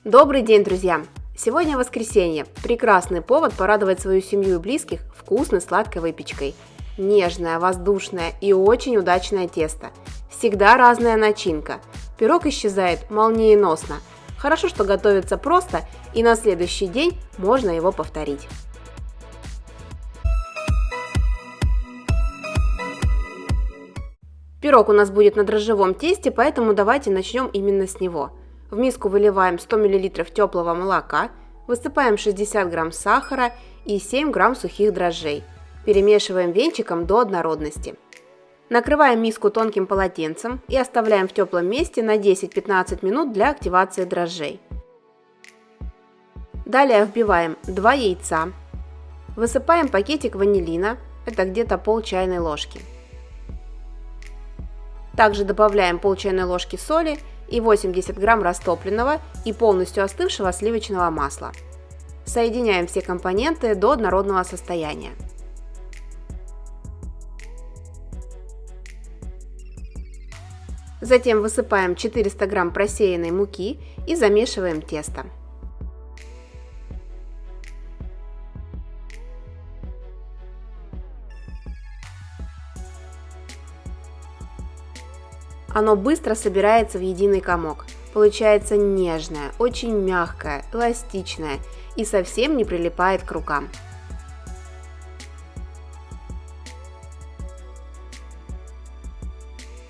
Добрый день, друзья! Сегодня воскресенье. Прекрасный повод порадовать свою семью и близких вкусной сладкой выпечкой. Нежное, воздушное и очень удачное тесто. Всегда разная начинка. Пирог исчезает молниеносно. Хорошо, что готовится просто, и на следующий день можно его повторить. Пирог у нас будет на дрожжевом тесте, поэтому давайте начнем именно с него. В миску выливаем 100 мл теплого молока, высыпаем 60 г сахара и 7 г сухих дрожжей. Перемешиваем венчиком до однородности. Накрываем миску тонким полотенцем и оставляем в теплом месте на 10-15 минут для активации дрожжей. Далее вбиваем 2 яйца. Высыпаем пакетик ванилина, это где-то пол чайной ложки. Также добавляем пол чайной ложки соли и 80 грамм растопленного и полностью остывшего сливочного масла. Соединяем все компоненты до однородного состояния. Затем высыпаем 400 грамм просеянной муки и замешиваем тесто. Оно быстро собирается в единый комок. Получается нежное, очень мягкое, эластичное и совсем не прилипает к рукам.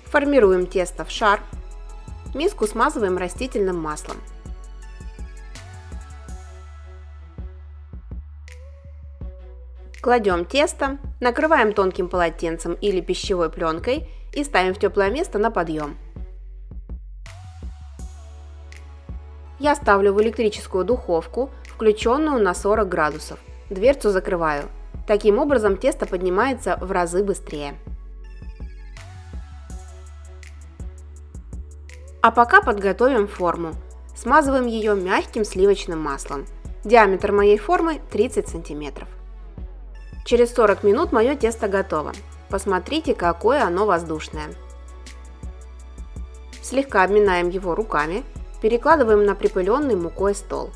Формируем тесто в шар. Миску смазываем растительным маслом. Кладем тесто, накрываем тонким полотенцем или пищевой пленкой и ставим в теплое место на подъем. Я ставлю в электрическую духовку, включенную на 40 градусов. Дверцу закрываю. Таким образом тесто поднимается в разы быстрее. А пока подготовим форму. Смазываем ее мягким сливочным маслом. Диаметр моей формы 30 см. Через 40 минут мое тесто готово. Посмотрите, какое оно воздушное. Слегка обминаем его руками, перекладываем на припыленный мукой стол.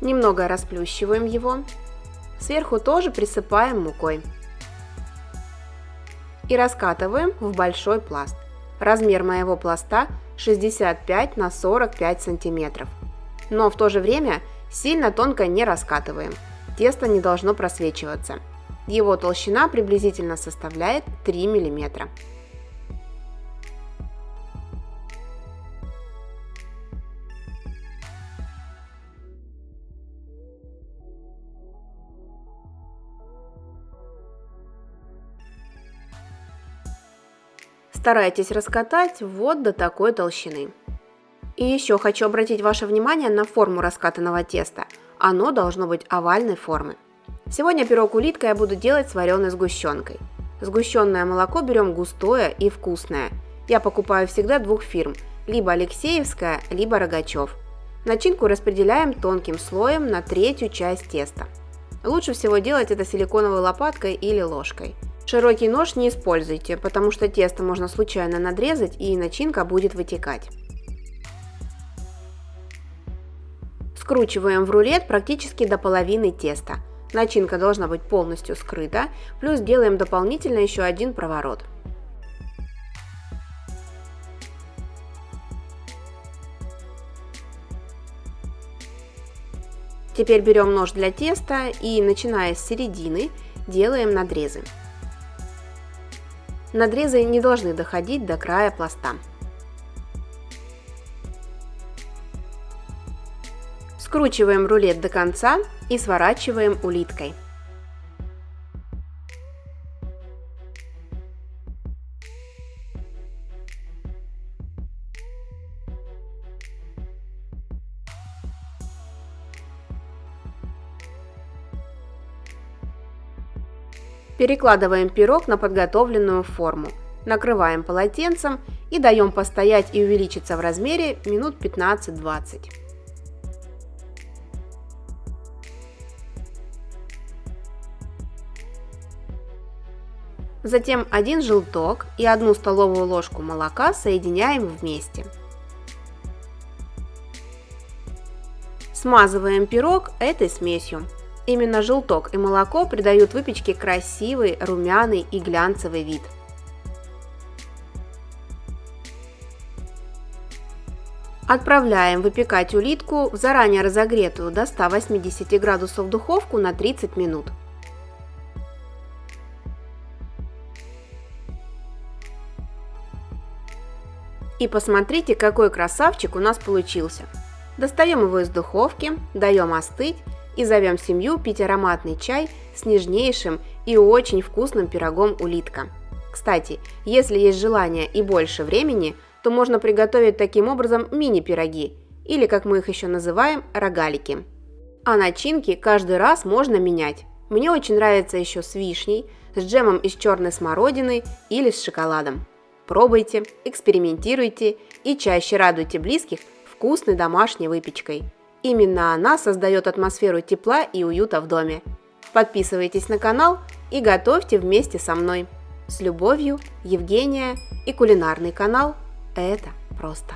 Немного расплющиваем его. Сверху тоже присыпаем мукой. И раскатываем в большой пласт. Размер моего пласта 65 на 45 сантиметров. Но в то же время сильно тонко не раскатываем. Тесто не должно просвечиваться. Его толщина приблизительно составляет 3 мм. Старайтесь раскатать вот до такой толщины. И еще хочу обратить ваше внимание на форму раскатанного теста. Оно должно быть овальной формы. Сегодня пирог улитка я буду делать с вареной сгущенкой. Сгущенное молоко берем густое и вкусное. Я покупаю всегда двух фирм, либо Алексеевская, либо Рогачев. Начинку распределяем тонким слоем на третью часть теста. Лучше всего делать это силиконовой лопаткой или ложкой. Широкий нож не используйте, потому что тесто можно случайно надрезать и начинка будет вытекать. Скручиваем в рулет практически до половины теста. Начинка должна быть полностью скрыта, плюс делаем дополнительно еще один проворот. Теперь берем нож для теста и, начиная с середины, делаем надрезы. Надрезы не должны доходить до края пласта. Скручиваем рулет до конца и сворачиваем улиткой. Перекладываем пирог на подготовленную форму. Накрываем полотенцем и даем постоять и увеличиться в размере минут 15-20. Затем 1 желток и 1 столовую ложку молока соединяем вместе. Смазываем пирог этой смесью. Именно желток и молоко придают выпечке красивый, румяный и глянцевый вид. Отправляем выпекать улитку в заранее разогретую до 180 градусов духовку на 30 минут. И посмотрите, какой красавчик у нас получился. Достаем его из духовки, даем остыть и зовем семью пить ароматный чай с нежнейшим и очень вкусным пирогом улитка. Кстати, если есть желание и больше времени, то можно приготовить таким образом мини-пироги, или, как мы их еще называем, рогалики. А начинки каждый раз можно менять. Мне очень нравится еще с вишней, с джемом из черной смородины или с шоколадом. Пробуйте, экспериментируйте и чаще радуйте близких вкусной домашней выпечкой. Именно она создает атмосферу тепла и уюта в доме. Подписывайтесь на канал и готовьте вместе со мной. С любовью, Евгения и кулинарный канал «Это просто».